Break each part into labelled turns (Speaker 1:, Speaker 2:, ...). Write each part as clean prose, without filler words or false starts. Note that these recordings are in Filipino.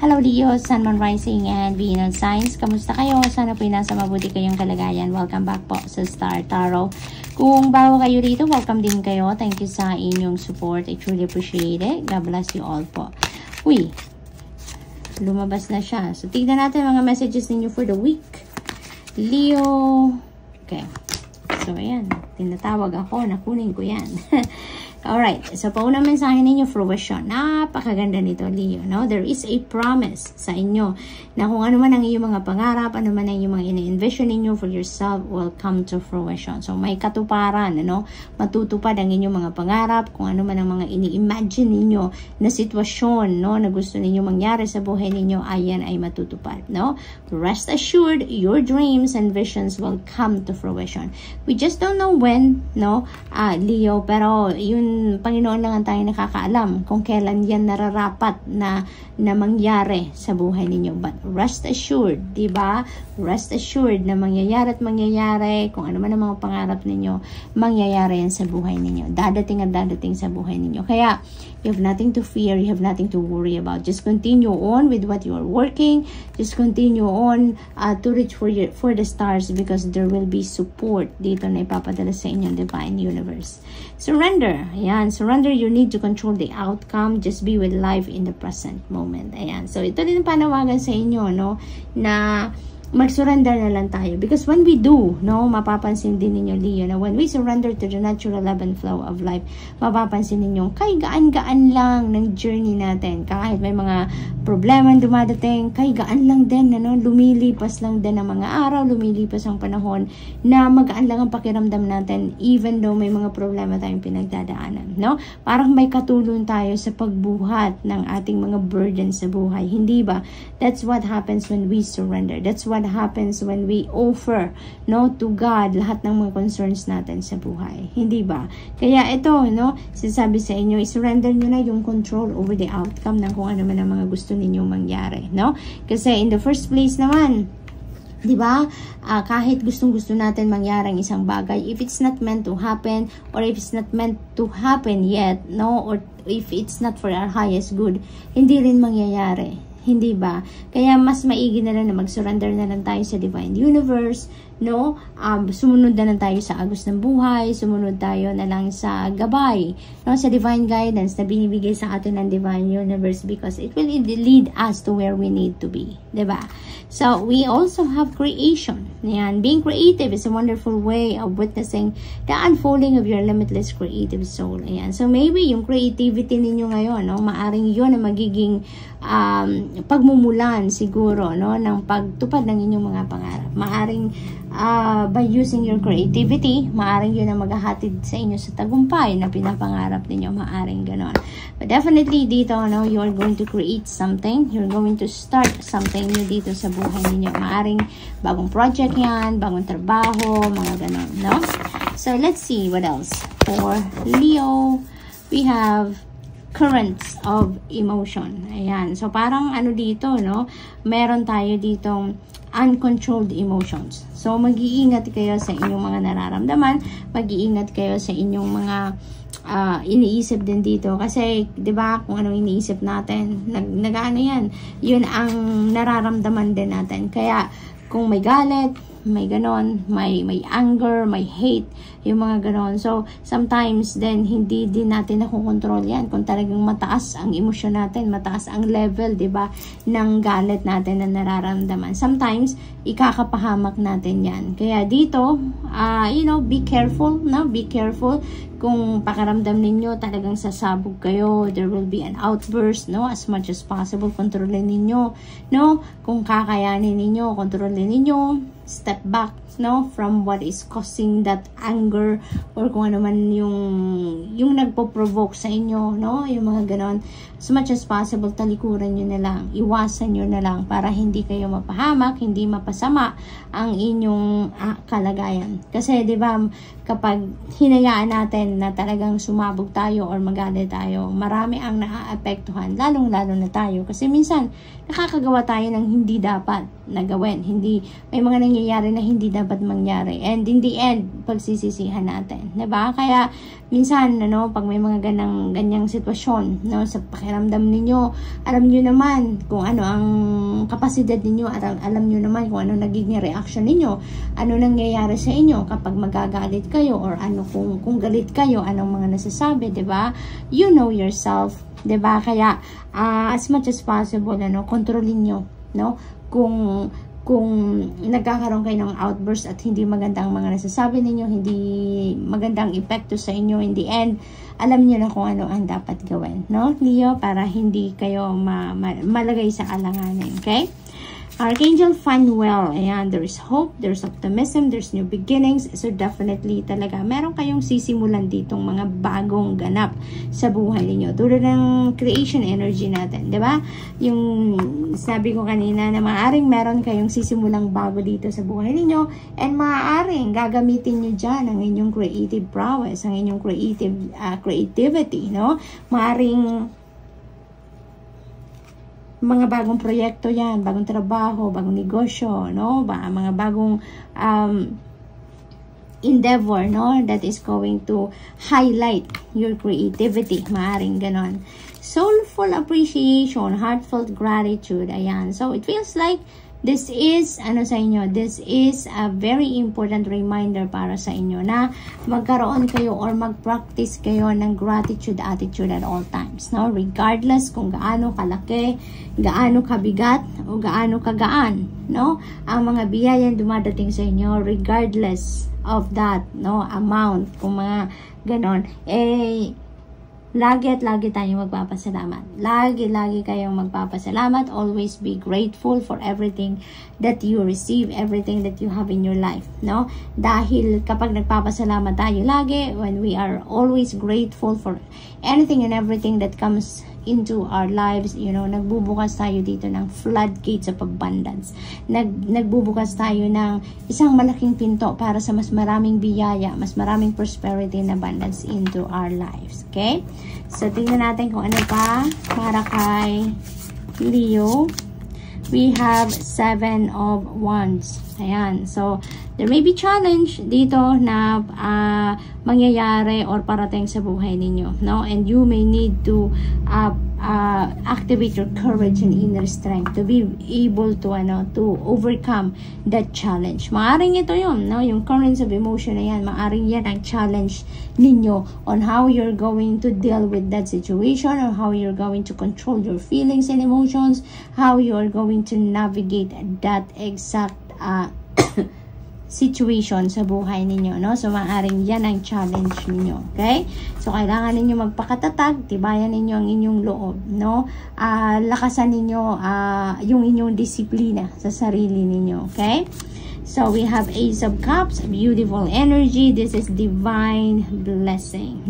Speaker 1: Hello Leo, Sun, Moon, Rising, and Venus signs. Kamusta kayo? Sana po nasa mabuti kayong kalagayan. Welcome back po sa Star Tarot. Kung bago kayo dito, welcome din kayo. Thank you sa inyong support. I truly appreciate it. God bless you all po. Uy, lumabas na siya. So, tignan natin mga messages ninyo for the week. Leo. Okay. So, ayan. Tinatawag ako. Nakunin ko yan. Alright, so pauna mensahe ninyo, fruition. Napakaganda nito, Leo, no? There is a promise sa inyo na kung ano man ang iyong mga pangarap, ano man ang iyong mga ini-envision ninyo for yourself will come to fruition. So may katuparan, ano? Matutupad ang inyong mga pangarap, kung ano man ang mga ini-imagine ninyo na sitwasyon, no? Na gusto ninyo mangyari sa buhay ninyo, ayan ay matutupad, no? Rest assured, your dreams and visions will come to fruition. We just don't know when, no? Leo, pero yun Panginoon lang ang tayo nakakaalam kung kailan yan nararapat na mangyari sa buhay ninyo. But rest assured, diba? Rest assured na mangyayari at mangyayari, kung ano man ang mga pangarap ninyo, mangyayari yan sa buhay ninyo. Dadating at dadating sa buhay ninyo. Kaya, you have nothing to fear, you have nothing to worry about. Just continue on with what you are working. Just continue on to reach for the stars, because there will be support dito na ipapadala sa inyong divine universe. Surrender. Ayan. Surrender your need to control the outcome. Just be with life in the present moment. Ayan. So, ito din ang panawagan sa inyo, no? Na mag-surrender na lang tayo. Because when we do, no, mapapansin din ninyo, Leo, na when we surrender to the natural ebb and flow of life, mapapansin ninyo, kay gaan-gaan lang ng journey natin. Kahit may mga problema dumadating, kay gaan lang din, ano, lumilipas lang din ang mga araw, lumilipas ang panahon, na magaan lang ang pakiramdam natin, even though may mga problema tayong pinagdadaanan, no? Parang may katulong tayo sa pagbuhat ng ating mga burden sa buhay. Hindi ba? That's what happens when we surrender. That's what happens when we offer, no, to God lahat ng mga concerns natin sa buhay. Hindi ba? Kaya ito, no, sinasabi sa inyo, i-surrender nyo na yung control over the outcome ng kung ano man ang mga gusto ninyong mangyari, no? Kasi in the first place naman, di ba? Kahit gustong-gusto natin mangyari ang isang bagay, if it's not meant to happen, or if it's not meant to happen yet, no, or if it's not for our highest good, hindi rin mangyayari. Hindi ba? Kaya mas maigi na lang na mag-surrender na lang tayo sa divine universe, no? Sumunod na lang tayo sa agos ng buhay, sumunod tayo na lang sa gabay, no? Sa divine guidance na binibigay sa atin ng divine universe, because it will lead us to where we need to be, diba? So, we also have creation. Yan. Being creative is a wonderful way of witnessing the unfolding of your limitless creative soul. Ayan. So, maybe yung creativity ninyo ngayon, no? Maaring yun ang magiging pagmumulan siguro, no, ng pagtupad ng inyong mga pangarap. Maaring by using your creativity, maaring yun ang maghahatid sa inyo sa tagumpay na pinapangarap ninyo. Maaring ganon. But definitely dito, no, you are going to create something. You're going to start something new dito sa buhay ninyo. Maaring bagong project yan, bagong trabaho, mga ganon, no? So, let's see what else. For Leo, we have currents of emotion. Ayan. So, parang ano dito, no? Meron tayo ditong uncontrolled emotions. So, mag-iingat kayo sa inyong mga nararamdaman. Mag-iingat kayo sa inyong mga iniisip din dito. Kasi, di ba, kung anong iniisip natin, nag-ano yan, yun ang nararamdaman din natin. Kaya, kung may galit, may ganon, may anger, may hate, yung mga ganon. So, sometimes then hindi din natin nakukontrol yan. Kung talagang mataas ang emosyon natin, mataas ang level, diba, ng galit natin na nararamdaman. Sometimes, ikakapahamak natin yan. Kaya dito, you know, be careful, no? Be careful. Kung pakaramdam ninyo, talagang sasabog kayo, there will be an outburst, no? As much as possible, kontrolin ninyo, no? Kung kakayanin ninyo, kontrolin ninyo, step back, no, from what is causing that anger, or kung ano man yung nagpo-provoke sa inyo, no, yung mga ganon. As much as possible, talikuran nyo na lang, iwasan nyo na lang, para hindi kayo mapahamak, hindi mapasama ang inyong kalagayan. Kasi, di ba, kapag hinayaan natin time na talagang sumabog tayo or magalit tayo, marami ang naaapektuhan, lalong-lalo na tayo. Kasi minsan, nakakagawa tayo ng hindi dapat na gawin. May mga nangyayari na hindi dapat mangyari. And in the end, pagsisisihan natin. Diba? Kaya, minsan, pag may mga ganyang sitwasyon, sa pakiramdam ninyo, alam nyo naman kung ano ang kapasidad ninyo, at alam nyo naman kung ano nagiging reaction ninyo, ano nangyayari sa inyo kapag magagalit kayo, or ano kung galit kayo, anong mga nasasabi, diba? You know yourself, diba? Kaya, as much as possible, kontrolin nyo, kung nagkakaroon kayo ng outburst at hindi magandang mga nasasabi ninyo, hindi magandang epekto sa inyo, in the end, alam niyo na kung ano ang dapat gawin, Leo, para hindi kayo malagay sa alanganin, okay? Archangel Phanuel, ayan, there is hope, there's optimism, there's new beginnings. So definitely talaga, meron kayong sisimulan ditong mga bagong ganap sa buhay ninyo. Tulad ng creation energy natin, di ba? Yung sabi ko kanina na maaaring meron kayong sisimulang bago dito sa buhay ninyo, and maaaring gagamitin nyo dyan ang inyong creative prowess, ang inyong creativity, Maaaring mga bagong proyekto yan, bagong trabaho, bagong negosyo, mga bagong endeavor, that is going to highlight your creativity. Maaring ganon. Soulful appreciation, heartfelt gratitude, ayan. So, it feels like this is, this is a very important reminder para sa inyo na magkaroon kayo or mag-practice kayo ng gratitude attitude at all times, regardless kung gaano kalaki, gaano kabigat, o gaano kagaan, ang mga biyayang dumadating sa inyo, regardless of that, amount, kung mga ganon, lagi at lagi tayong magpapasalamat. Lagi kayong magpapasalamat. Always be grateful for everything that you receive, everything that you have in your life, Dahil kapag nagpapasalamat tayo lagi, when we are always grateful for anything and everything that comes into our lives, nagbubukas tayo dito ng floodgates of abundance. Nagbubukas tayo ng isang malaking pinto para sa mas maraming biyaya, mas maraming prosperity and abundance into our lives. Okay? So, tingnan natin kung ano pa para kay Leo. We have 7 of Wands. Ayan. So, there may be challenge dito na mangyayari or parating sa buhay ninyo, And you may need to activate your courage and inner strength to be able to overcome that challenge. Maaring ito yun, yung currents of emotion na yan, maaring yan ang challenge ninyo on how you're going to deal with that situation, or how you're going to control your feelings and emotions, how you're going to navigate that exact situation sa buhay ninyo, So, maaaring yan ang challenge ninyo, okay? So, kailangan ninyo magpakatatag, tibayan ninyo ang inyong loob, lakasan ninyo yung inyong disiplina sa sarili ninyo, okay? So, we have Ace of Cups, beautiful energy. This is divine blessing,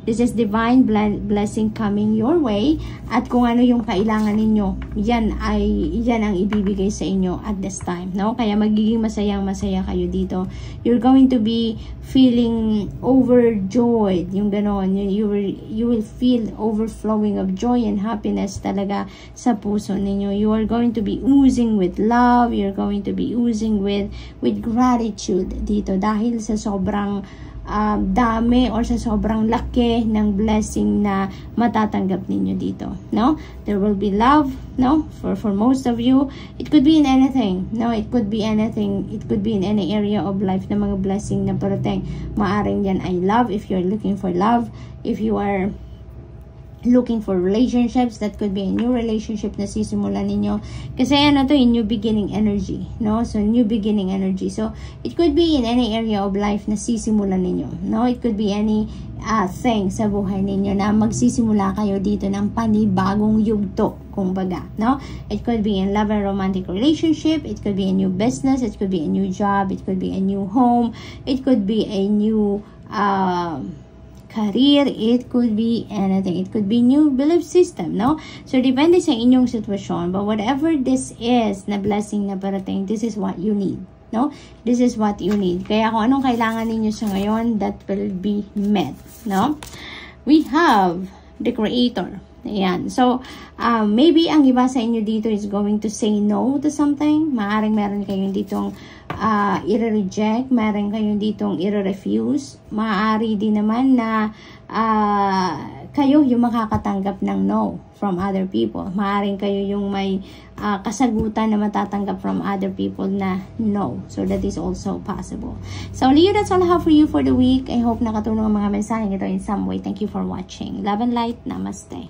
Speaker 1: This is divine blessing coming your way. At kung ano yung kailangan ninyo, yan ang ibibigay sa inyo at this time, Kaya magiging masaya kayo dito. You're going to be feeling overjoyed, yung ganon. You will feel overflowing of joy and happiness talaga sa puso ninyo. You are going to be oozing with love. You're going to be oozing with gratitude dito dahil sa sobrang dami or sa sobrang laki ng blessing na matatanggap ninyo dito, There will be love, for most of you. It could be in anything, It could be anything. It could be in any area of life na mga blessing na parating. Maaring yan ay love if you're looking for love. If you are looking for relationships, that could be a new relationship na sisimulan ninyo. Kasi new beginning energy, So, new beginning energy. So, it could be in any area of life na sisimulan ninyo, It could be any thing sa buhay ninyo na magsisimula kayo dito ng panibagong yugto, kumbaga, It could be in love and romantic relationship. It could be a new business. It could be a new job. It could be a new home. It could be a new career, it could be anything. It could be new belief system, So, depende sa inyong sitwasyon. But whatever this is na blessing na parating, this is what you need, no? This is what you need. Kaya kung anong kailangan ninyo sa ngayon, that will be met, no? We have the Creator. Ayan. So, maybe ang iba sa inyo dito is going to say no to something. Maaring meron kayong ditong i-reject. Meron kayong ditong i-refuse. Maaari din naman na kayo yung makakatanggap ng no from other people. Maaring kayo yung may kasagutan na matatanggap from other people na no. So, that is also possible. So, Leo, that's all I have for you for the week. I hope nakatulong ang mga mensahe ito in some way. Thank you for watching. Love and light. Namaste.